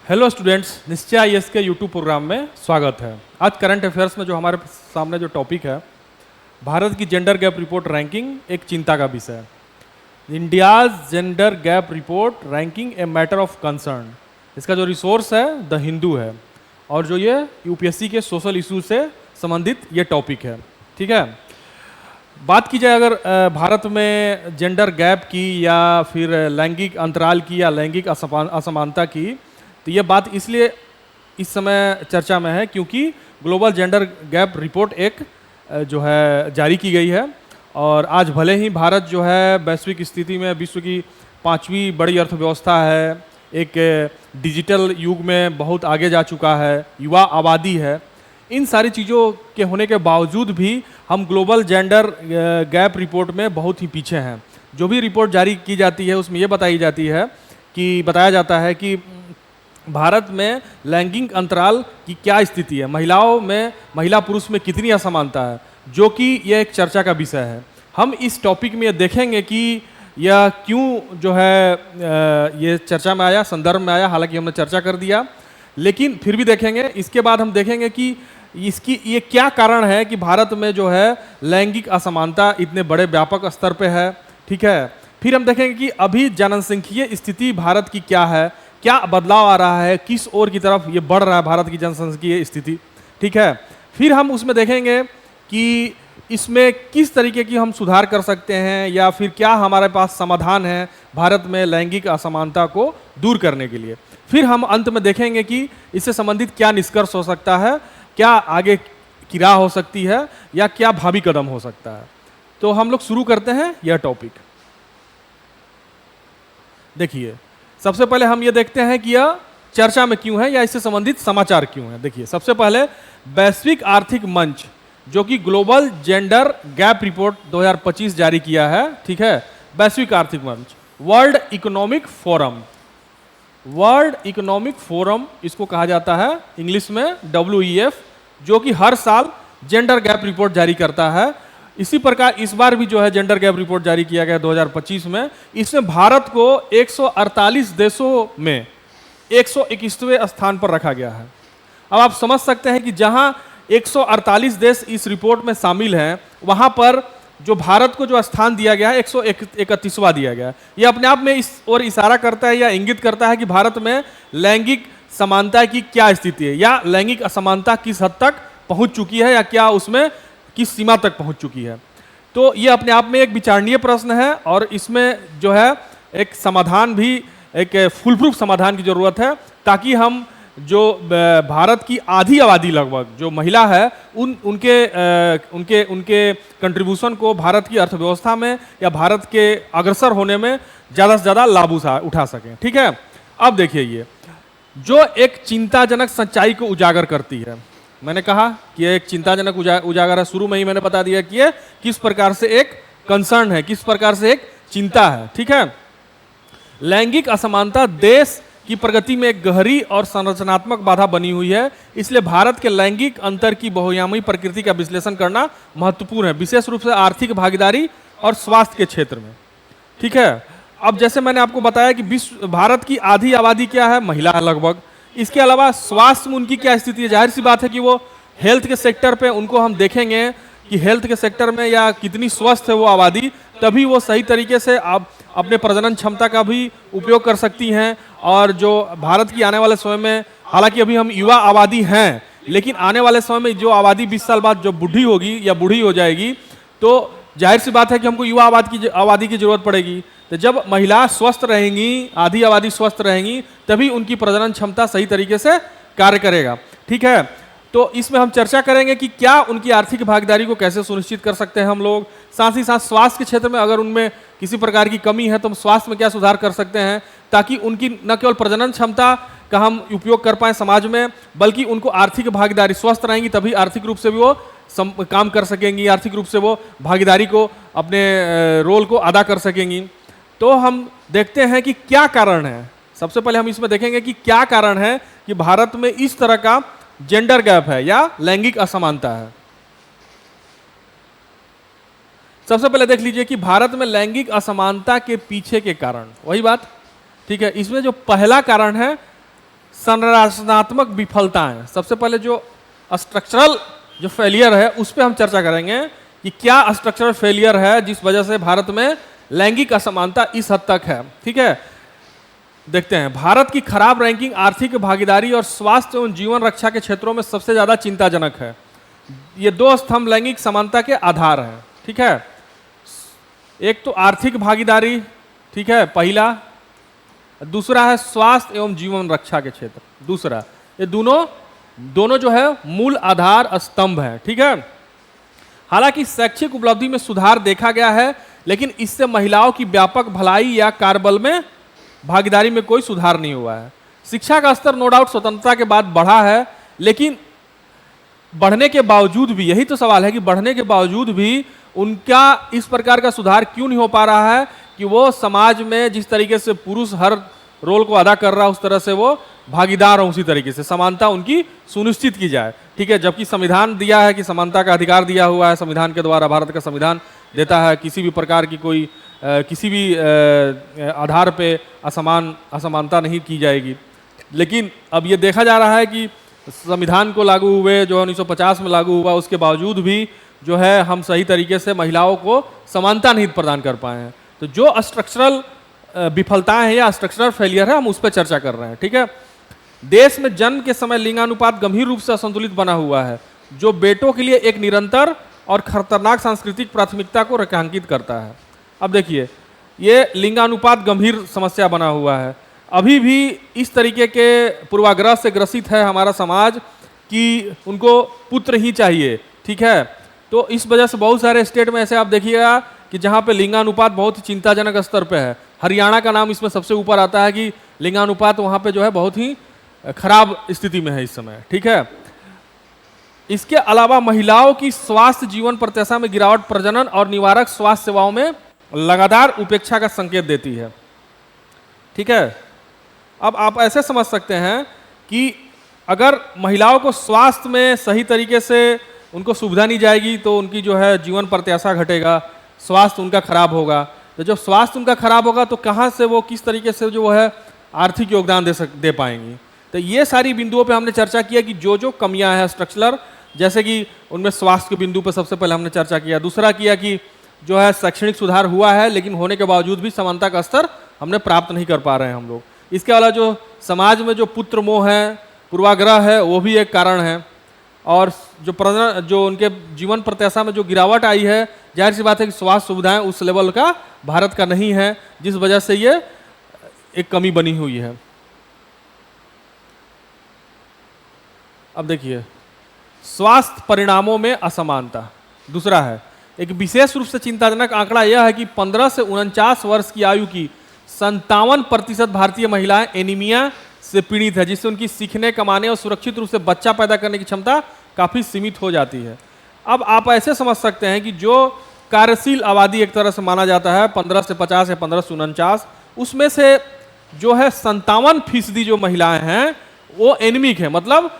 Hello students, निश्चय IAS के YouTube programme में स्वागत है। आज करंट अफेयर्स में जो हमारे सामने जो टॉपिक है, भारत की जेंडर गैप रिपोर्ट रैंकिंग एक चिंता का विषय है। India's gender gap report ranking a matter of concern. इसका जो रिसोर्स है द हिंदू है और जो ये यूपीएससी के सोशल इशू से संबंधित ये टॉपिक है। ठीक है, बात की जाए अगर भारत में जेंडर गैप की या फिर लैंगिक अंतराल की या लैंगिक असमानता की, तो ये बात इसलिए इस समय चर्चा में है क्योंकि ग्लोबल जेंडर गैप रिपोर्ट एक जो है जारी की गई है। और आज भले ही भारत जो है वैश्विक स्थिति में विश्व की 5वीं बड़ी अर्थव्यवस्था है, एक डिजिटल युग में बहुत आगे जा चुका है, युवा आबादी है, इन सारी चीज़ों के होने के बावजूद भी हम ग्लोबल जेंडर गैप रिपोर्ट में बहुत ही पीछे हैं। जो भी रिपोर्ट जारी की जाती है उसमें ये बताया जाता है कि भारत में लैंगिक अंतराल की क्या स्थिति है, महिलाओं में महिला पुरुष में कितनी असमानता है, जो कि यह एक चर्चा का विषय है। हम इस टॉपिक में देखेंगे कि यह क्यों जो है ये चर्चा में आया, संदर्भ में आया। हालांकि हमने चर्चा कर दिया, लेकिन फिर भी देखेंगे। इसके बाद हम देखेंगे कि इसकी ये क्या कारण है कि भारत में जो है लैंगिक असमानता इतने बड़े व्यापक स्तर पे है। ठीक है, फिर हम देखेंगे कि अभी जनसंख्यीय स्थिति भारत की क्या है, क्या बदलाव आ रहा है, किस ओर की तरफ ये बढ़ रहा है भारत की जनसंख्यीय स्थिति। ठीक है, फिर हम उसमें देखेंगे कि इसमें किस तरीके की हम सुधार कर सकते हैं या फिर क्या हमारे पास समाधान है भारत में लैंगिक असमानता को दूर करने के लिए। फिर हम अंत में देखेंगे कि इससे संबंधित क्या निष्कर्ष हो सकता है, क्या आगे की राह हो सकती है या क्या भावी कदम हो सकता है। तो हम लोग शुरू करते हैं यह टॉपिक। देखिए, सबसे पहले हम ये देखते हैं कि यह चर्चा में क्यों है या इससे संबंधित समाचार क्यों है। देखिए, सबसे पहले वैश्विक आर्थिक मंच जो कि ग्लोबल जेंडर गैप रिपोर्ट 2025 जारी किया है। ठीक है, वैश्विक आर्थिक मंच, वर्ल्ड इकोनॉमिक फोरम इसको कहा जाता है इंग्लिश में WEF, जो कि हर साल जेंडर गैप रिपोर्ट जारी करता है। इसी प्रकार इस बार भी जो है जेंडर गैप रिपोर्ट जारी किया गया 2025 में। इसमें भारत को 148 देशों में 121वें स्थान पर रखा गया है। अब आप समझ सकते हैं कि जहां 148 देश इस रिपोर्ट में शामिल हैं, वहां पर जो भारत को जो स्थान दिया गया है 131वां दिया गया है। यह अपने आप में इस ओर इशारा करता है या इंगित करता है कि भारत में लैंगिक समानता की क्या स्थिति है या लैंगिक असमानता किस हद तक पहुंच चुकी है या क्या उसमें किस सीमा तक पहुंच चुकी है। तो ये अपने आप में एक विचारणीय प्रश्न है और इसमें जो है एक समाधान भी, एक फुल प्रूफ समाधान की जरूरत है, ताकि हम जो भारत की आधी आबादी लगभग जो महिला है उनके कंट्रीब्यूशन को भारत की अर्थव्यवस्था में या भारत के अग्रसर होने में ज़्यादा से ज़्यादा लाभ उठा सकें। ठीक है, अब देखिए, ये जो एक चिंताजनक सच्चाई को उजागर करती है। मैंने कहा कि यह एक चिंताजनक उजागर है, शुरू में ही मैंने बता दिया कि यह किस प्रकार से एक कंसर्न है, किस प्रकार से एक चिंता है। ठीक है, लैंगिक असमानता देश की प्रगति में एक गहरी और संरचनात्मक बाधा बनी हुई है। इसलिए भारत के लैंगिक अंतर की बहुआयामी प्रकृति का विश्लेषण करना महत्वपूर्ण है, विशेष रूप से आर्थिक भागीदारी और स्वास्थ्य के क्षेत्र में। ठीक है, अब जैसे मैंने आपको बताया कि भारत की आधी आबादी क्या है, महिला है लगभग। इसके अलावा स्वास्थ्य में उनकी क्या स्थिति है। जाहिर सी बात है कि वो हेल्थ के सेक्टर पे उनको हम देखेंगे कि हेल्थ के सेक्टर में या कितनी स्वस्थ है वो आबादी, तभी वो सही तरीके से आप अपने प्रजनन क्षमता का भी उपयोग कर सकती हैं। और जो भारत की आने वाले समय में, हालांकि अभी हम युवा आबादी हैं, लेकिन आने वाले समय में जो आबादी 20 साल बाद जो बूढ़ी होगी या बूढ़ी हो जाएगी, तो जाहिर सी बात है कि हमको युवा आबादी की जरूरत पड़ेगी। तो जब महिला स्वस्थ रहेंगी, आधी आबादी स्वस्थ रहेंगी, तभी उनकी प्रजनन क्षमता सही तरीके से कार्य करेगा। ठीक है, तो इसमें हम चर्चा करेंगे कि क्या उनकी आर्थिक भागीदारी को कैसे सुनिश्चित कर सकते हैं हम लोग। साथ ही साथ स्वास्थ्य के क्षेत्र में अगर उनमें किसी प्रकार की कमी है तो हम स्वास्थ्य में क्या सुधार कर सकते हैं, ताकि उनकी न केवल प्रजनन क्षमता का हम उपयोग कर पाएँ समाज में, बल्कि उनको आर्थिक भागीदारी, स्वस्थ रहेंगी तभी आर्थिक रूप से भी वो काम कर सकेंगी, आर्थिक रूप से वो भागीदारी को, अपने रोल को अदा कर सकेंगी। तो हम देखते हैं कि क्या कारण है। सबसे पहले हम इसमें देखेंगे कि क्या कारण है कि भारत में इस तरह का जेंडर गैप है या लैंगिक असमानता है। सबसे पहले देख लीजिए कि भारत में लैंगिक असमानता के पीछे के कारण, वही बात। ठीक है, इसमें जो पहला कारण है संरचनात्मक विफलताएं, सबसे पहले जो स्ट्रक्चरल जो फेलियर है उस पर हम चर्चा करेंगे कि क्या स्ट्रक्चरल फेलियर है जिस वजह से भारत में लैंगिक असमानता इस हद तक है। ठीक है, देखते हैं। भारत की खराब रैंकिंग आर्थिक भागीदारी और स्वास्थ्य एवं जीवन रक्षा के क्षेत्रों में सबसे ज्यादा चिंताजनक है। ये दो स्तंभ लैंगिक समानता के आधार हैं। ठीक है, एक तो आर्थिक भागीदारी, ठीक है, पहला, दूसरा है स्वास्थ्य एवं जीवन रक्षा के क्षेत्र, दूसरा। ये दोनों जो है मूल आधार स्तंभ है। ठीक है, हालांकि शैक्षिक उपलब्धि में सुधार देखा गया है, लेकिन इससे महिलाओं की व्यापक भलाई या कार्यबल में भागीदारी में कोई सुधार नहीं हुआ है। शिक्षा का स्तर नो डाउट स्वतंत्रता के बाद बढ़ा है, लेकिन बढ़ने के बावजूद भी, यही तो सवाल है कि बढ़ने के बावजूद भी उनका इस प्रकार का सुधार क्यों नहीं हो पा रहा है कि वो समाज में जिस तरीके से पुरुष हर रोल को अदा कर रहा है उस तरह से वो भागीदार हो, उसी तरीके से समानता उनकी सुनिश्चित की जाए। ठीक है, जबकि संविधान दिया है कि समानता का अधिकार दिया हुआ है, संविधान के द्वारा भारत का संविधान देता है किसी भी प्रकार की कोई किसी भी आधार पे असमानता नहीं की जाएगी। लेकिन अब ये देखा जा रहा है कि संविधान को लागू हुए जो 1950 में लागू हुआ, उसके बावजूद भी जो है हम सही तरीके से महिलाओं को समानता नहीं प्रदान कर पाए हैं। तो जो स्ट्रक्चरल विफलताएं हैं या स्ट्रक्चरल फेलियर है, हम उस पर चर्चा कर रहे हैं। ठीक है, देश में जन्म के समय लिंगानुपात गंभीर रूप से असंतुलित बना हुआ है, जो बेटों के लिए एक निरंतर और खतरनाक सांस्कृतिक प्राथमिकता को रेखांकित करता है। अब देखिए, ये लिंगानुपात गंभीर समस्या बना हुआ है। अभी भी इस तरीके के पूर्वाग्रह से ग्रसित है हमारा समाज कि उनको पुत्र ही चाहिए। ठीक है, तो इस वजह से बहुत सारे स्टेट में ऐसे आप देखिएगा कि जहाँ पे लिंगानुपात बहुत ही चिंताजनक स्तर पे है। हरियाणा का नाम इसमें सबसे ऊपर आता है कि लिंगानुपात वहाँ पे जो है बहुत ही खराब स्थिति में है इस समय। ठीक है, इसके अलावा महिलाओं की स्वास्थ्य जीवन प्रत्याशा में गिरावट प्रजनन और निवारक स्वास्थ्य सेवाओं में लगातार उपेक्षा का संकेत देती है। ठीक है, अब आप ऐसे समझ सकते हैं कि अगर महिलाओं को स्वास्थ्य में सही तरीके से उनको सुविधा नहीं जाएगी तो उनकी जो है जीवन प्रत्याशा घटेगा, स्वास्थ्य उनका खराब होगा। तो जब स्वास्थ्य उनका खराब होगा तो कहाँ से वो किस तरीके से जो है आर्थिक योगदान दे पाएंगी। तो ये सारी बिंदुओं पे हमने चर्चा किया कि जो जो कमियां हैं स्ट्रक्चरल, जैसे कि उनमें स्वास्थ्य के बिंदु पे सबसे पहले हमने चर्चा किया। दूसरा किया कि जो है शैक्षणिक सुधार हुआ है, लेकिन होने के बावजूद भी समानता का स्तर हमने प्राप्त नहीं कर पा रहे हैं हम लोग। इसके अलावा जो समाज में जो पुत्र मोह है, पूर्वाग्रह है, वो भी एक कारण है। और जो उनके जीवन प्रत्याशा में जो गिरावट आई है, जाहिर सी बात है कि स्वास्थ्य सुविधाएं उस लेवल का भारत का नहीं है, जिस वजह से ये एक कमी बनी हुई है। अब देखिए, स्वास्थ्य परिणामों में असमानता दूसरा है। एक विशेष रूप से चिंताजनक आंकड़ा यह है कि 15 से 49 वर्ष की आयु की 57% भारतीय महिलाएं एनीमिया से पीड़ित है, जिससे उनकी सीखने, कमाने और सुरक्षित रूप से बच्चा पैदा करने की क्षमता काफ़ी सीमित हो जाती है। अब आप ऐसे समझ सकते हैं कि जो कार्यशील आबादी एक तरह से माना जाता है 15 से 50 या 15 से 49, उसमें से जो है 57% जो महिलाएं हैं वो एनीमिक है। मतलब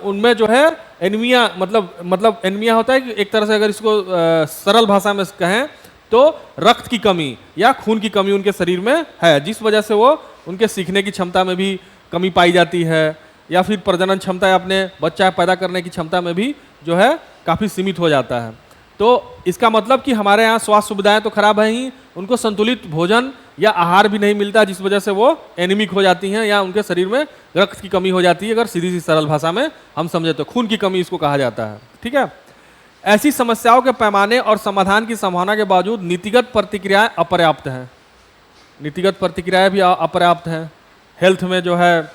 उनमें जो है एनीमिया मतलब एनीमिया होता है कि एक तरह से अगर इसको सरल भाषा में कहें तो रक्त की कमी या खून की कमी उनके शरीर में है, जिस वजह से वो उनके सीखने की क्षमता में भी कमी पाई जाती है, या फिर प्रजनन क्षमता या अपने बच्चा पैदा करने की क्षमता में भी जो है काफ़ी सीमित हो जाता है। तो इसका मतलब कि हमारे यहाँ स्वास्थ्य सुविधाएं तो खराब है ही, उनको संतुलित भोजन या आहार भी नहीं मिलता, जिस वजह से वो एनीमिक हो जाती हैं या उनके शरीर में रक्त की कमी हो जाती है। अगर सीधी सी सरल भाषा में हम समझे तो खून की कमी इसको कहा जाता है। ठीक है, ऐसी समस्याओं के पैमाने और समाधान की संभावना के बावजूद नीतिगत प्रतिक्रियाएं अपर्याप्त हैं। नीतिगत प्रतिक्रियाएं भी अपर्याप्त हैं। हेल्थ में जो है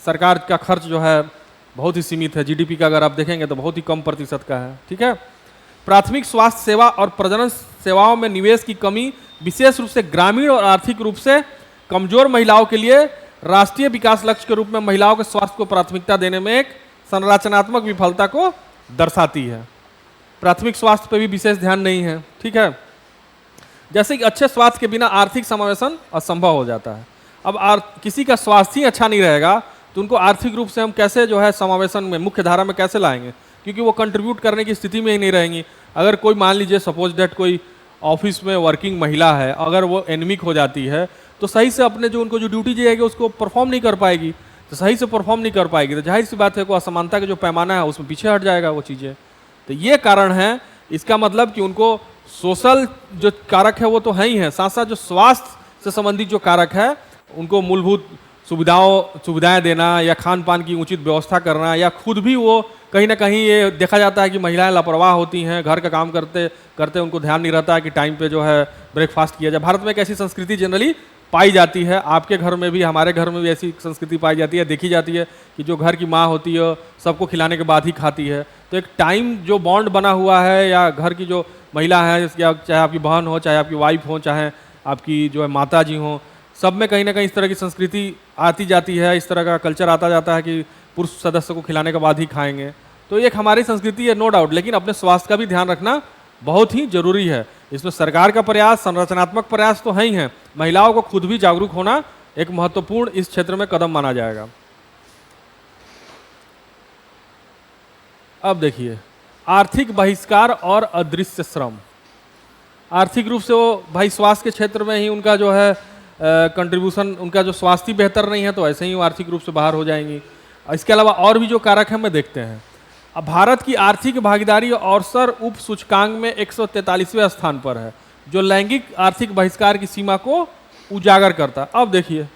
सरकार का खर्च जो है बहुत ही सीमित है। जीडीपी का अगर आप देखेंगे तो बहुत ही कम प्रतिशत का है। ठीक है, प्राथमिक स्वास्थ्य सेवा और प्रजनन सेवाओं में निवेश की कमी विशेष रूप से ग्रामीण और आर्थिक रूप से कमजोर महिलाओं के लिए राष्ट्रीय विकास लक्ष्य के रूप में महिलाओं के स्वास्थ्य को प्राथमिकता देने में एक संरचनात्मक विफलता को दर्शाती है। प्राथमिक स्वास्थ्य पर भी विशेष ध्यान नहीं है। ठीक है, जैसे कि अच्छे स्वास्थ्य के बिना आर्थिक समावेशन असंभव हो जाता है। अब किसी का स्वास्थ्य ही अच्छा नहीं रहेगा तो उनको आर्थिक रूप से हम कैसे जो है समावेशन में मुख्य धारा में कैसे लाएंगे, क्योंकि वो कंट्रीब्यूट करने की स्थिति में ही नहीं रहेंगी। अगर कोई मान लीजिए सपोज डेट कोई ऑफिस में वर्किंग महिला है, अगर वो एनीमिक हो जाती है तो सही से अपने जो उनको जो ड्यूटी दी जाएगी उसको परफॉर्म नहीं कर पाएगी। तो सही से परफॉर्म नहीं कर पाएगी, तो जाहिर सी बात है को असमानता का जो पैमाना है उसमें पीछे हट जाएगा वो चीज़ें। तो ये कारण है, इसका मतलब कि उनको सोशल जो कारक है वो तो है ही है, साथ साथ जो स्वास्थ्य से संबंधित जो कारक है उनको मूलभूत सुविधाएं देना या खान पान की उचित व्यवस्था करना, या खुद भी वो कहीं ना कहीं ये देखा जाता है कि महिलाएं लापरवाह होती हैं, घर का काम करते करते उनको ध्यान नहीं रहता है कि टाइम पे जो है ब्रेकफास्ट किया जाए। भारत में एक ऐसी संस्कृति जनरली पाई जाती है, आपके घर में भी हमारे घर में भी ऐसी संस्कृति पाई जाती है, देखी जाती है कि जो घर की माँ होती है सबको खिलाने के बाद ही खाती है। तो एक टाइम जो बॉन्ड बना हुआ है, या घर की जो महिला है, चाहे आपकी बहन हो, चाहे आपकी वाइफ हो, चाहे आपकी जो है माता जी हो, सब में कहीं ना कहीं इस तरह की संस्कृति आती जाती है, इस तरह का कल्चर आता जाता है कि पुरुष सदस्य को खिलाने के बाद ही खाएंगे। तो ये एक हमारी संस्कृति है, नो डाउट, लेकिन अपने स्वास्थ्य का भी ध्यान रखना बहुत ही जरूरी है। इसमें सरकार का प्रयास, संरचनात्मक प्रयास तो है ही है, महिलाओं को खुद भी जागरूक होना एक महत्वपूर्ण इस क्षेत्र में कदम माना जाएगा। अब देखिए, आर्थिक बहिष्कार और अदृश्य श्रम। आर्थिक रूप से वो भाई स्वास्थ्य के क्षेत्र में ही उनका जो है कंट्रीब्यूशन, उनका जो स्वास्थ्य बेहतर नहीं है तो ऐसे ही वो आर्थिक रूप से बाहर हो जाएंगी। इसके अलावा और भी जो कारक हैं मैं देखते हैं। अब भारत की आर्थिक भागीदारी औसर उप सूचकांक में 143वें स्थान पर है, जो लैंगिक आर्थिक बहिष्कार की सीमा को उजागर करता है। अब देखिए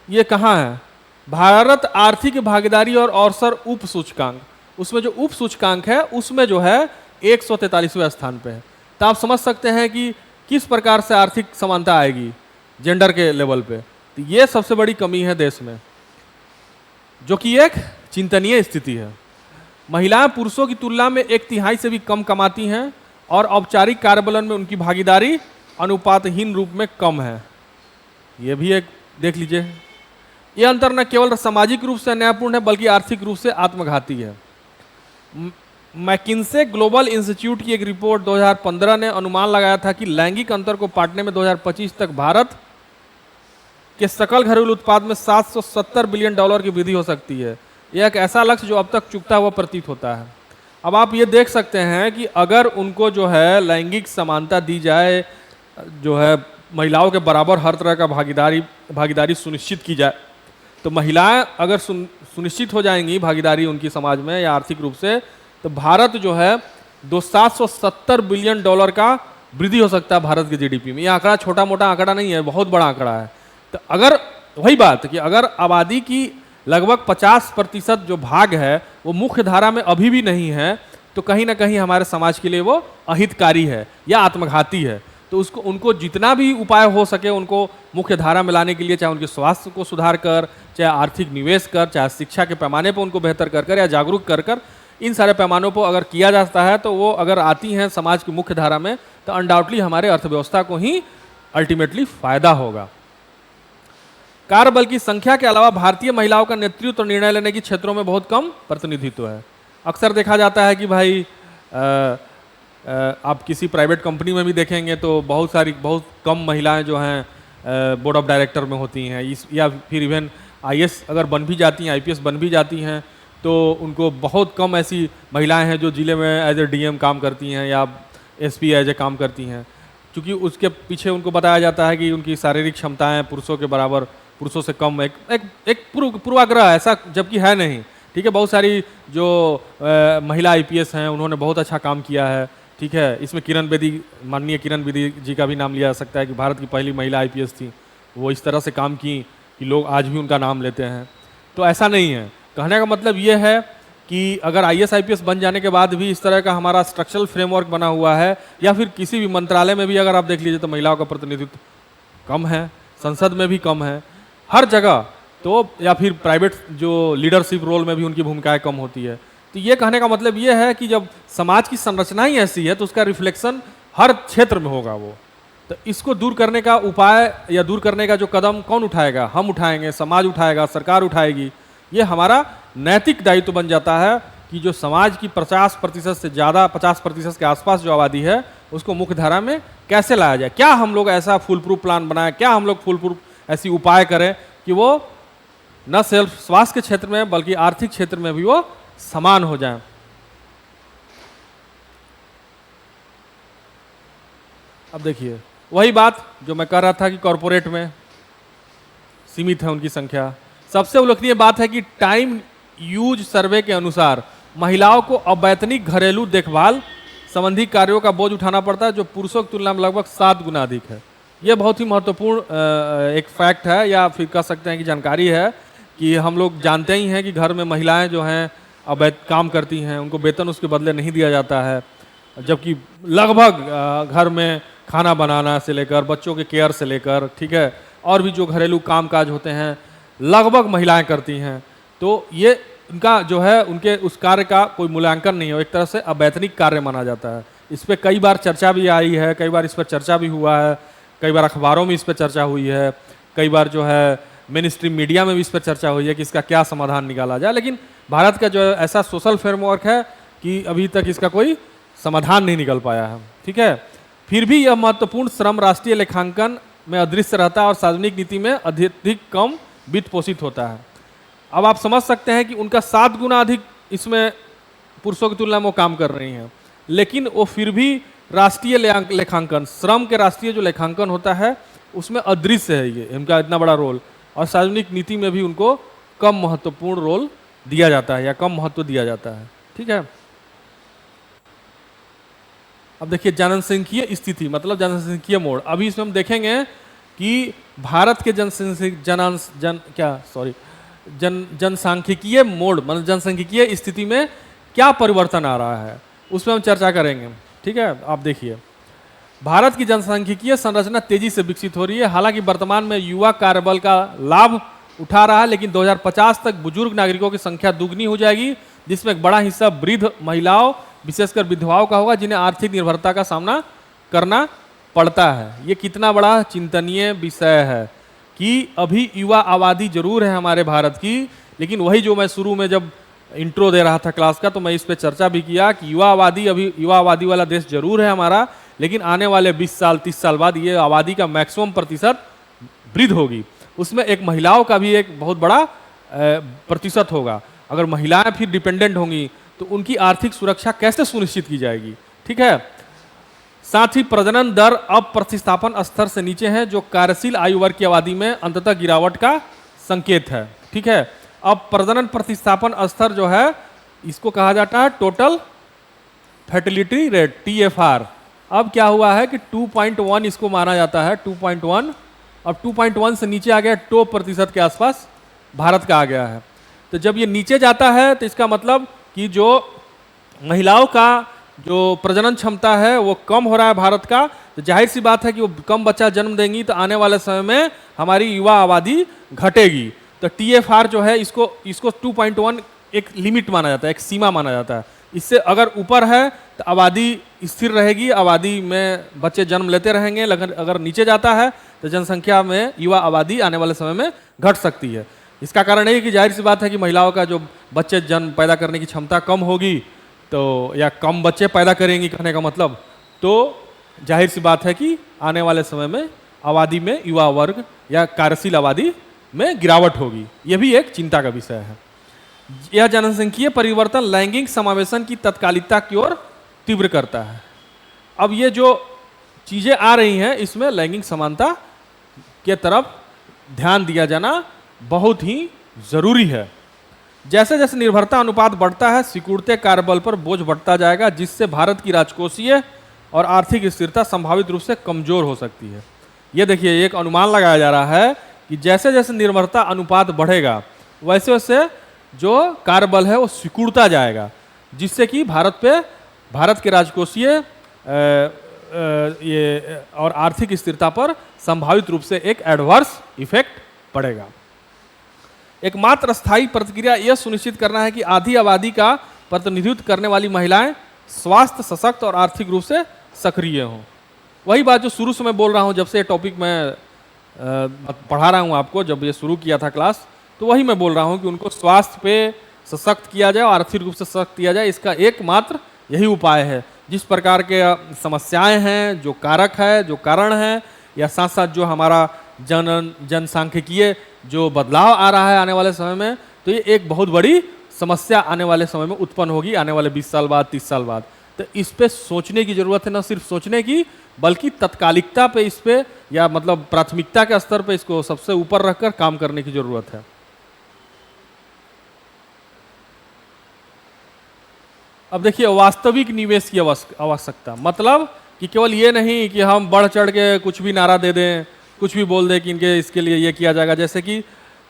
ये कहाँ है, भारत आर्थिक भागीदारी और औसर उप सूचकांक, उसमें जो उप सूचकांक है उसमें जो है 143वें स्थान पे है। तो आप समझ सकते हैं कि किस प्रकार से आर्थिक समानता आएगी जेंडर के लेवल पे। तो ये सबसे बड़ी कमी है देश में, जो कि एक चिंतनीय स्थिति है। महिलाएं पुरुषों की तुलना में 1/3 से भी कम कमाती हैं और औपचारिक कार्यबलन में उनकी भागीदारी अनुपातहीन रूप में कम है। ये भी एक देख लीजिए। ये अंतर न केवल सामाजिक रूप से अन्यायपूर्ण है बल्कि आर्थिक रूप से आत्मघाती है। मैकिन्से ग्लोबल इंस्टीट्यूट की एक रिपोर्ट 2015 ने अनुमान लगाया था कि लैंगिक अंतर को पाटने में 2025 तक भारत के सकल घरेलू उत्पाद में $770 बिलियन की वृद्धि हो सकती है। यह एक ऐसा लक्ष्य जो अब तक चुकता हुआ प्रतीत होता है। अब आप ये देख सकते हैं कि अगर उनको जो है लैंगिक समानता दी जाए, जो है महिलाओं के बराबर हर तरह का भागीदारी सुनिश्चित की जाए, तो महिलाएं अगर सुनिश्चित हो जाएंगी भागीदारी उनकी समाज में या आर्थिक रूप से, तो भारत जो है 770 बिलियन डॉलर का वृद्धि हो सकता है भारत के जीडीपी में। यह आंकड़ा छोटा मोटा आंकड़ा नहीं है, बहुत बड़ा आंकड़ा है। तो अगर वही बात कि अगर आबादी की लगभग 50% जो भाग है वो मुख्य धारा में अभी भी नहीं है, तो कहीं ना कहीं हमारे समाज के लिए वो अहितकारी है या आत्मघाती है। तो उसको उनको जितना भी उपाय हो सके उनको मुख्य धारा में लाने के लिए, चाहे उनके स्वास्थ्य को सुधार कर, चाहे आर्थिक निवेश कर, चाहे शिक्षा के पैमाने पर उनको बेहतर कर या जागरूक कर इन सारे पैमानों पर अगर किया जाता है, तो वो अगर आती हैं समाज की मुख्य धारा में, तो अनडाउटली हमारे अर्थव्यवस्था को ही अल्टीमेटली फायदा होगा। कार्यबल की संख्या के अलावा भारतीय महिलाओं का नेतृत्व और निर्णय लेने की क्षेत्रों में बहुत कम प्रतिनिधित्व है। अक्सर देखा जाता है कि भाई आप किसी प्राइवेट कंपनी में भी देखेंगे तो बहुत कम महिलाएं जो हैं बोर्ड ऑफ डायरेक्टर में होती हैं, या फिर इवन आईएएस अगर बन भी जाती हैं, आईपीएस बन भी जाती हैं, तो उनको बहुत कम ऐसी महिलाएं हैं जो जिले में एज ए डीएम काम करती हैं या एसपी एज ए काम करती हैं, क्योंकि उसके पीछे उनको बताया जाता है कि उनकी शारीरिक क्षमताएं पुरुषों के बराबर, पुरुषों से कम, एक पूर्वाग्रह ऐसा जबकि है नहीं। ठीक है, बहुत सारी जो महिला आईपीएस हैं उन्होंने बहुत अच्छा काम किया है। ठीक है, इसमें किरण बेदी, माननीय किरण बेदी जी का भी नाम लिया जा सकता है कि भारत की पहली महिला आईपीएस थी। वो इस तरह से काम की कि लोग आज भी उनका नाम लेते हैं। तो ऐसा नहीं है, कहने का मतलब ये है कि अगर आईएएस आईपीएस बन जाने के बाद भी इस तरह का हमारा स्ट्रक्चरल फ्रेमवर्क बना हुआ है, या फिर किसी भी मंत्रालय में भी अगर आप देख लीजिए तो महिलाओं का प्रतिनिधित्व कम है, संसद में भी कम है, हर जगह, तो या फिर प्राइवेट जो लीडरशिप रोल में भी उनकी भूमिकाएं कम होती है। तो ये कहने का मतलब ये है कि जब समाज की संरचना ही ऐसी है तो उसका रिफ्लेक्शन हर क्षेत्र में होगा वो। तो इसको दूर करने का उपाय या दूर करने का जो कदम कौन उठाएगा? हम उठाएंगे, समाज उठाएगा, सरकार उठाएगी। ये हमारा नैतिक दायित्व बन जाता है कि जो समाज की 50% से ज़्यादा, 50% के आसपास जो आबादी है उसको मुख्य धारा में कैसे लाया जाए। क्या हम लोग ऐसा फुल प्रूफ प्लान बनाएं, क्या हम लोग फुल प्रूफ ऐसी उपाय करें कि वो न सिर्फ स्वास्थ्य के क्षेत्र में बल्कि आर्थिक क्षेत्र में भी वो समान हो जाए। अब देखिए वही बात जो मैं कह रहा था कि कॉरपोरेट में सीमित है उनकी संख्या, सबसे उल्लेखनीय बात है कि टाइम यूज सर्वे के अनुसार महिलाओं को अवैतनिक घरेलू देखभाल संबंधी कार्यों का बोझ उठाना पड़ता है, जो पुरुषों की तुलना में लगभग 7 गुना अधिक है। यह बहुत ही महत्वपूर्ण एक फैक्ट है, या फिर कह सकते हैं कि जानकारी है, कि हम लोग जानते ही हैं कि घर में महिलाएं जो हैं अवैध काम करती हैं, उनको वेतन उसके बदले नहीं दिया जाता है, जबकि लगभग घर में खाना बनाना से लेकर बच्चों के केयर से लेकर, ठीक है, और भी जो घरेलू कामकाज होते हैं लगभग महिलाएं करती हैं। तो ये उनका जो है उनके उस कार्य का कोई मूल्यांकन नहीं है, एक तरह से अवैतनिक कार्य माना जाता है। इस पर कई बार चर्चा भी आई है, कई बार इस पर चर्चा भी हुआ है, कई बार अखबारों में इस पर चर्चा हुई है, कई बार जो है मेन स्ट्रीम मीडिया में भी इस पर चर्चा हुई है कि इसका क्या समाधान निकाला जाए। लेकिन भारत का जो ऐसा सोशल फ्रेमवर्क है कि अभी तक इसका कोई समाधान नहीं निकल पाया है, ठीक है। फिर भी यह महत्वपूर्ण श्रम राष्ट्रीय लेखांकन में अदृश्य रहता है और सार्वजनिक नीति में अधिक कम वित्त पोषित होता है। अब आप समझ सकते हैं कि उनका 7 गुना अधिक इसमें पुरुषों की तुलना में वो काम कर रही हैं, लेकिन वो फिर भी राष्ट्रीय लेखांकन, श्रम के राष्ट्रीय जो लेखांकन होता है उसमें अदृश्य है ये इनका इतना बड़ा रोल, और सार्वजनिक नीति में भी उनको कम महत्वपूर्ण रोल दिया जाता है या कम महत्व दिया जाता है, ठीक है। अब देखिए जनसांख्यिकीय स्थिति मतलब जनसांख्यिकीय मोड। अभी इसमें हम देखेंगे कि भारत के जनसांख्यिकीय मोड मतलब जनसांख्यिकीय स्थिति में क्या परिवर्तन आ रहा है, उसमें हम चर्चा करेंगे, ठीक है। आप देखिए भारत की जनसांख्यिकीय संरचना तेजी से विकसित हो रही है। हालांकि वर्तमान में युवा कार्यबल का लाभ उठा रहा है, लेकिन 2050 तक बुजुर्ग नागरिकों की संख्या दुगनी हो जाएगी, जिसमें एक बड़ा हिस्सा वृद्ध महिलाओं विशेषकर विधवाओं का होगा, जिन्हें आर्थिक निर्भरता का सामना करना पड़ता है। ये कितना बड़ा चिंतनीय विषय है कि अभी युवा आबादी जरूर है हमारे भारत की, लेकिन वही जो मैं शुरू में जब इंट्रो दे रहा था क्लास का तो मैं इस पर चर्चा भी किया कि युवा आबादी वाला देश जरूर है हमारा, लेकिन आने वाले 20 साल 30 साल बाद ये आबादी का मैक्सिमम प्रतिशत वृद्ध होगी, उसमें एक महिलाओं का भी एक बहुत बड़ा प्रतिशत होगा। अगर महिलाएं फिर डिपेंडेंट होंगी तो उनकी आर्थिक सुरक्षा कैसे सुनिश्चित की जाएगी, ठीक है। साथ ही प्रजनन दर अब प्रतिस्थापन स्तर से नीचे है, जो कार्यशील आयु वर्ग की आबादी में अंततः गिरावट का संकेत है, ठीक है। अब प्रजनन प्रतिस्थापन स्तर जो है इसको कहा जाता है टोटल फर्टिलिटी रेट, TFR। अब क्या हुआ है कि 2.1 इसको माना जाता है, 2.1। अब 2.1 से नीचे आ गया, 2% के आसपास भारत का आ गया है। तो जब ये नीचे जाता है तो इसका मतलब कि जो महिलाओं का जो प्रजनन क्षमता है वो कम हो रहा है भारत का, तो जाहिर सी बात है कि वो कम बच्चा जन्म देंगी तो आने वाले समय में हमारी युवा आबादी घटेगी। तो TFR जो है इसको 2.1 एक लिमिट माना जाता है, एक सीमा माना जाता है। इससे अगर ऊपर है तो आबादी स्थिर रहेगी, आबादी में बच्चे जन्म लेते रहेंगे, लेकिन अगर नीचे जाता है तो जनसंख्या में युवा आबादी आने वाले समय में घट सकती है। इसका कारण ये कि जाहिर सी बात है कि महिलाओं का जो बच्चे जन्म पैदा करने की क्षमता कम होगी, तो या कम बच्चे पैदा करेंगी कहने का मतलब, तो जाहिर सी बात है कि आने वाले समय में आबादी में युवा वर्ग या कार्यशील आबादी में गिरावट होगी। यह भी एक चिंता का विषय है। यह जनसांख्यिकीय परिवर्तन लैंगिक समावेशन की तत्कालिकता की ओर तीव्र करता है। अब ये जो चीजें आ रही हैं इसमें लैंगिक समानता के तरफ ध्यान दिया जाना बहुत ही जरूरी है। जैसे जैसे निर्भरता अनुपात बढ़ता है, सिकुड़ते कार्यबल पर बोझ बढ़ता जाएगा, जिससे भारत की राजकोषीय और आर्थिक स्थिरता संभावित रूप से कमजोर हो सकती है। ये देखिए एक अनुमान लगाया जा रहा है कि जैसे जैसे निर्भरता अनुपात बढ़ेगा वैसे वैसे जो कार्यबल है वो सिकुड़ता जाएगा, जिससे कि भारत के राजकोषीय ये और आर्थिक स्थिरता पर संभावित रूप से एक एडवर्स इफेक्ट पड़ेगा। एकमात्र स्थायी प्रतिक्रिया यह सुनिश्चित करना है कि आधी आबादी का प्रतिनिधित्व करने वाली महिलाएं स्वास्थ्य, सशक्त और आर्थिक रूप से सक्रिय हों। वही बात जो शुरू से मैं बोल रहा हूं, जब से ये टॉपिक मैं पढ़ा रहा हूं आपको, जब ये शुरू किया था क्लास, तो वही मैं बोल रहा हूं कि उनको स्वास्थ्य पे सशक्त किया जाए और आर्थिक रूप से सशक्त किया जाए। इसका एकमात्र यही उपाय है। जिस प्रकार के समस्याएं हैं, जो कारक है, जो कारण है, या साथ साथ जो हमारा जनसांख्यिकीय जो बदलाव आ रहा है आने वाले समय में, तो ये एक बहुत बड़ी समस्या आने वाले समय में उत्पन्न होगी, आने वाले 20 साल बाद, 30 साल बाद। तो इस पे सोचने की जरूरत है, न सिर्फ सोचने की बल्कि तत्कालिकता पे, इस पे या मतलब प्राथमिकता के स्तर पे इसको सबसे ऊपर रखकर काम करने की जरूरत है। अब देखिए वास्तविक निवेश की आवश्यकता, मतलब कि केवल ये नहीं कि हम बढ़ चढ़ के कुछ भी नारा दे दें, कुछ भी बोल दें कि इनके इसके लिए ये किया जाएगा, जैसे कि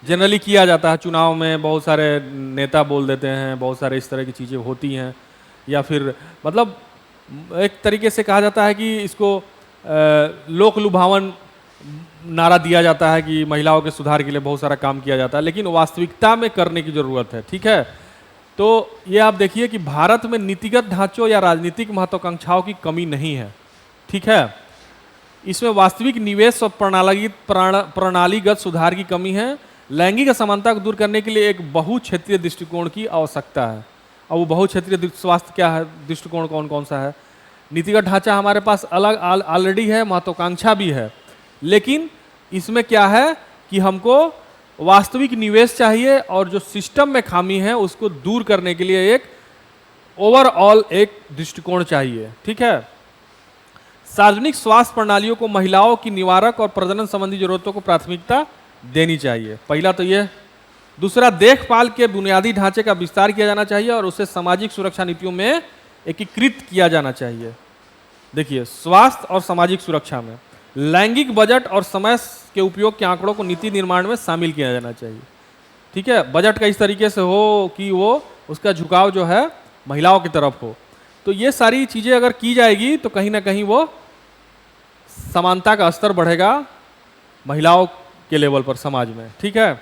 जनरली किया जाता है चुनाव में, बहुत सारे नेता बोल देते हैं, बहुत सारे इस तरह की चीज़ें होती हैं, या फिर मतलब एक तरीके से कहा जाता है कि इसको लोक लुभावन नारा दिया जाता है कि महिलाओं के सुधार के लिए बहुत सारा काम किया जाता है, लेकिन वास्तविकता में करने की ज़रूरत है। ठीक है, तो ये आप देखिए कि भारत में नीतिगत ढांचों या राजनीतिक महत्वाकांक्षाओं की कमी नहीं है। ठीक है, इसमें वास्तविक निवेश और प्रणालीगत सुधार की कमी है। लैंगिक असमानता को दूर करने के लिए एक बहुक्षेत्रीय दृष्टिकोण की आवश्यकता है। अब वो बहुक्षेत्रीय स्वास्थ्य क्या है, दृष्टिकोण कौन कौन सा है? नीतिगत ढांचा हमारे पास अलग ऑलरेडी है, महत्वाकांक्षा भी है, लेकिन इसमें क्या है कि हमको वास्तविक निवेश चाहिए और जो सिस्टम में खामी है उसको दूर करने के लिए एक ओवरऑल एक दृष्टिकोण चाहिए। ठीक है, सार्वजनिक स्वास्थ्य प्रणालियों को महिलाओं की निवारक और प्रजनन संबंधी जरूरतों को प्राथमिकता देनी चाहिए, पहला तो ये। दूसरा, देखभाल के बुनियादी ढांचे का विस्तार किया जाना चाहिए और उसे सामाजिक सुरक्षा नीतियों में एकीकृत किया जाना चाहिए। देखिए, स्वास्थ्य और सामाजिक सुरक्षा में लैंगिक बजट और समय के उपयोग के आंकड़ों को नीति निर्माण में शामिल किया जाना चाहिए। ठीक है, बजट का इस तरीके से हो कि वो उसका झुकाव जो है महिलाओं की तरफ हो। तो ये सारी चीज़ें अगर की जाएगी तो कहीं ना कहीं वो समानता का स्तर बढ़ेगा महिलाओं के लेवल पर समाज में। ठीक है,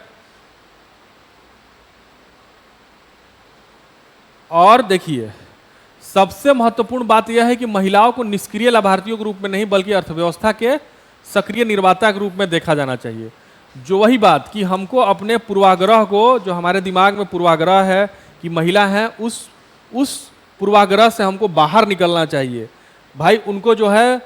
और देखिए सबसे महत्वपूर्ण बात यह है कि महिलाओं को निष्क्रिय लाभार्थियों के रूप में नहीं बल्कि अर्थव्यवस्था के सक्रिय निर्माता के रूप में देखा जाना चाहिए। जो वही बात कि हमको अपने पूर्वाग्रह को, जो हमारे दिमाग में पूर्वाग्रह है कि महिला है, उस पूर्वाग्रह से हमको बाहर निकलना चाहिए। भाई उनको जो है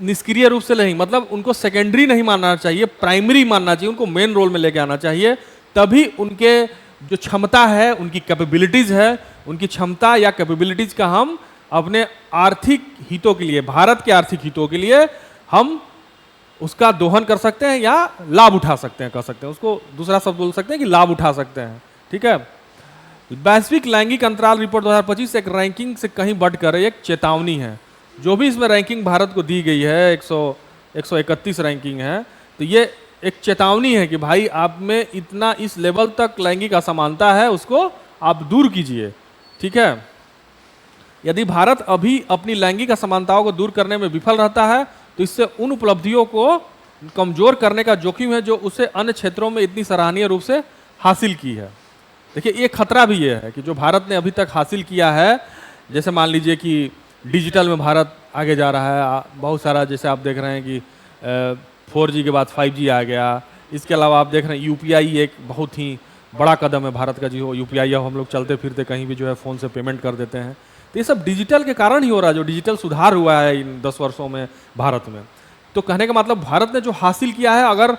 निष्क्रिय रूप से नहीं, मतलब उनको सेकेंडरी नहीं मानना चाहिए, प्राइमरी मानना चाहिए, उनको मेन रोल में लेके आना चाहिए। तभी उनके जो क्षमता है, उनकी कैपेबिलिटीज़ है, उनकी क्षमता या कैपेबिलिटीज़ का हम अपने आर्थिक हितों के लिए, भारत के आर्थिक हितों के लिए हम उसका दोहन कर सकते हैं या लाभ उठा सकते हैं, कह सकते हैं उसको, दूसरा शब्द बोल सकते हैं कि लाभ उठा सकते हैं। ठीक है, वैश्विक लैंगिक अंतराल रिपोर्ट 2025 एक रैंकिंग से कहीं बढ़कर एक चेतावनी है। जो भी इसमें रैंकिंग भारत को दी गई है, 131 रैंकिंग है, तो ये एक चेतावनी है कि भाई आप में इतना इस लेवल तक लैंगिक असमानता है, उसको आप दूर कीजिए। ठीक है, यदि भारत अभी अपनी लैंगिक असमानताओं को दूर करने में विफल रहता है तो इससे उन उपलब्धियों को कमजोर करने का जोखिम है जो उसे अन्य क्षेत्रों में इतनी सराहनीय रूप से हासिल की है। देखिए, ये खतरा भी ये है कि जो भारत ने अभी तक हासिल किया है, जैसे मान लीजिए कि डिजिटल में भारत आगे जा रहा है बहुत सारा, जैसे आप देख रहे हैं कि 4G के बाद 5G आ गया। इसके अलावा आप देख रहे हैं UPI एक बहुत ही बड़ा कदम है भारत का, जो UPI अब हम लोग चलते फिरते कहीं भी जो है फ़ोन से पेमेंट कर देते हैं। तो ये सब डिजिटल के कारण ही हो रहा है, जो डिजिटल सुधार हुआ है इन 10 वर्षों में भारत में। तो कहने का मतलब भारत ने जो हासिल किया है, अगर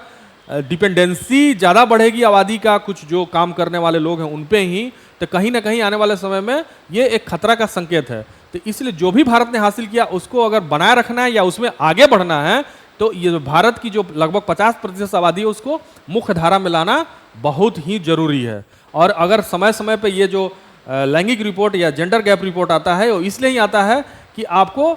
डिपेंडेंसी ज़्यादा बढ़ेगी आबादी का, कुछ जो काम करने वाले लोग हैं उन पे ही, तो कहीं ना कहीं आने वाले समय में ये एक खतरा का संकेत है। तो इसलिए जो भी भारत ने हासिल किया उसको अगर बनाए रखना है या उसमें आगे बढ़ना है, तो ये भारत की जो लगभग 50% आबादी है उसको मुख्य धारा में लाना बहुत ही जरूरी है। और अगर समय समय पे ये जो लैंगिक रिपोर्ट या जेंडर गैप रिपोर्ट आता है, वो इसलिए ही आता है कि आपको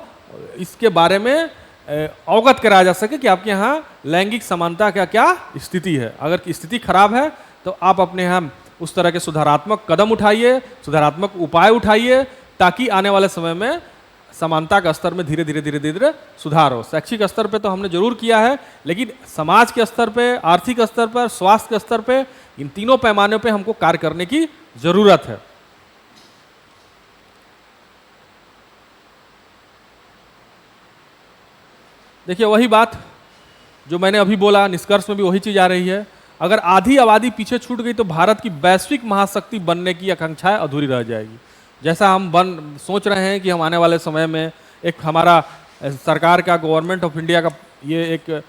इसके बारे में अवगत कराया जा सके कि आपके यहाँ लैंगिक समानता का क्या स्थिति है। अगर स्थिति खराब है तो आप अपने यहाँ उस तरह के सुधारात्मक कदम उठाइए, सुधारात्मक उपाय उठाइए, ताकि आने वाले समय में समानता का स्तर में धीरे धीरे सुधार हो। शैक्षिक स्तर पे तो हमने जरूर किया है, लेकिन समाज के स्तर पे, आर्थिक स्तर पर, स्वास्थ्य के स्तर पे, इन तीनों पैमानों पे हमको कार्य करने की जरूरत है। देखिए, वही बात जो मैंने अभी बोला, निष्कर्ष में भी वही चीज आ रही है। अगर आधी आबादी पीछे छूट गई तो भारत की वैश्विक महाशक्ति बनने की आकांक्षाएं अधूरी रह जाएगी। जैसा हम सोच रहे हैं कि हम आने वाले समय में एक हमारा सरकार का, गवर्नमेंट ऑफ इंडिया का ये एक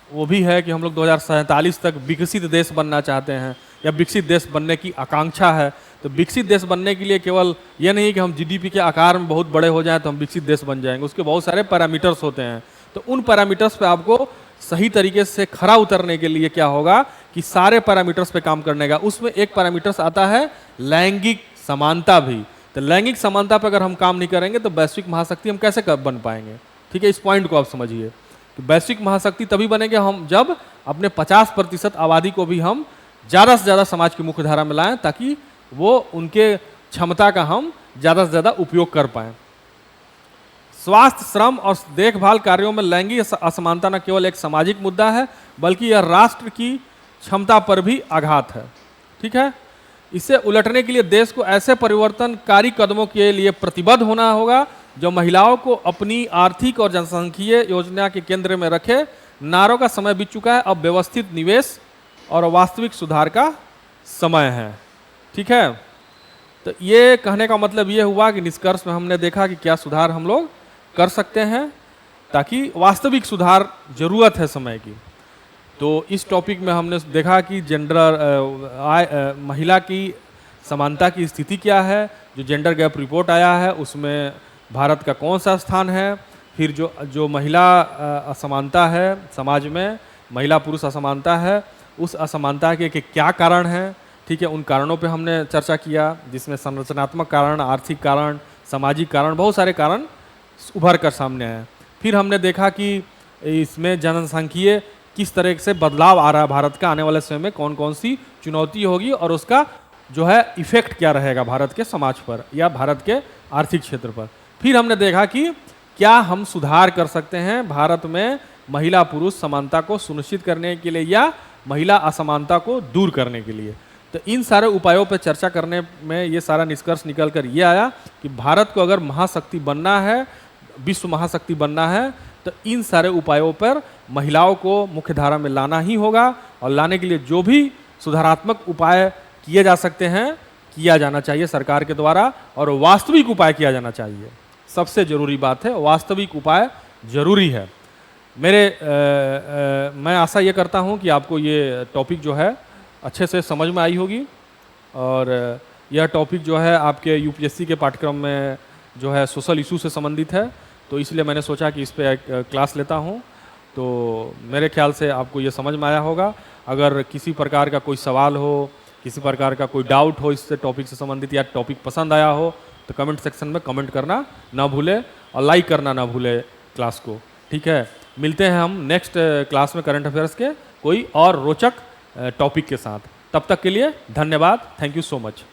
वो भी है कि हम लोग 2047 तक विकसित देश बनना चाहते हैं या विकसित देश बनने की आकांक्षा है। तो विकसित देश बनने के लिए केवल ये नहीं कि हम GDP के आकार में बहुत बड़े हो जाएं तो हम विकसित देश बन जाएंगे, उसके बहुत सारे पैरामीटर्स होते हैं। तो उन पैरामीटर्स पे आपको सही तरीके से खरा उतरने के लिए क्या होगा कि सारे पैरामीटर्स पे काम करने का, उसमें एक पैरामीटर्स आता है लैंगिक समानता भी। तो लैंगिक समानता पर अगर हम काम नहीं करेंगे तो वैश्विक महाशक्ति हम कैसे बन पाएंगे। ठीक है, इस पॉइंट को आप समझिए कि वैश्विक महाशक्ति तभी बनेंगे हम जब अपने 50% आबादी को भी हम ज़्यादा से ज़्यादा समाज की मुख्य धारा में लाएं, ताकि वो उनके क्षमता का हम ज़्यादा से ज़्यादा उपयोग कर पाएँ। स्वास्थ्य, श्रम और देखभाल कार्यों में लैंगिक असमानता न केवल एक सामाजिक मुद्दा है, बल्कि यह राष्ट्र की क्षमता पर भी आघात है। ठीक है, इसे उलटने के लिए देश को ऐसे परिवर्तनकारी कदमों के लिए प्रतिबद्ध होना होगा जो महिलाओं को अपनी आर्थिक और जनसांख्यिकीय योजना के केंद्र में रखे। नारों का समय बीत चुका है, अब व्यवस्थित निवेश और वास्तविक सुधार का समय है। ठीक है, तो ये कहने का मतलब ये हुआ कि निष्कर्ष में हमने देखा कि क्या सुधार हम लोग कर सकते हैं, ताकि वास्तविक सुधार जरूरत है समय की। तो इस टॉपिक में हमने देखा कि महिला की समानता की स्थिति क्या है, जो जेंडर गैप रिपोर्ट आया है उसमें भारत का कौन सा स्थान है, फिर जो महिला असमानता है समाज में, महिला पुरुष असमानता है, उस असमानता के क्या कारण हैं। ठीक है, उन कारणों पे हमने चर्चा किया, जिसमें संरचनात्मक कारण, आर्थिक कारण, सामाजिक कारण, बहुत सारे कारण उभर कर सामने आए। फिर हमने देखा कि इसमें जनसांख्यिकीय किस तरह से बदलाव आ रहा है भारत का, आने वाले समय में कौन कौन सी चुनौती होगी और उसका जो है इफेक्ट क्या रहेगा भारत के समाज पर या भारत के आर्थिक क्षेत्र पर। फिर हमने देखा कि क्या हम सुधार कर सकते हैं भारत में महिला पुरुष समानता को सुनिश्चित करने के लिए या महिला असमानता को दूर करने के लिए। तो इन सारे उपायों पर चर्चा करने में ये सारा निष्कर्ष निकल कर ये आया कि भारत को अगर महाशक्ति बनना है, विश्व महाशक्ति बनना है, तो इन सारे उपायों पर महिलाओं को मुख्य धारा में लाना ही होगा, और लाने के लिए जो भी सुधारात्मक उपाय किए जा सकते हैं किया जाना चाहिए सरकार के द्वारा, और वास्तविक उपाय किया जाना चाहिए। सबसे ज़रूरी बात है, वास्तविक उपाय जरूरी है। मैं आशा ये करता हूँ कि आपको ये टॉपिक जो है अच्छे से समझ में आई होगी, और यह टॉपिक जो है आपके यूपीएससी के पाठ्यक्रम में जो है सोशल इशू से संबंधित है, तो इसलिए मैंने सोचा कि इस पर एक क्लास लेता हूँ। तो मेरे ख्याल से आपको ये समझ में आया होगा। अगर किसी प्रकार का कोई सवाल हो, किसी प्रकार का कोई डाउट हो इससे टॉपिक से संबंधित, या टॉपिक पसंद आया हो, तो कमेंट सेक्शन में कमेंट करना ना भूले और लाइक करना ना भूले क्लास को। ठीक है, मिलते हैं हम नेक्स्ट क्लास में करंट अफेयर्स के कोई और रोचक टॉपिक के साथ। तब तक के लिए धन्यवाद। Thank you so much.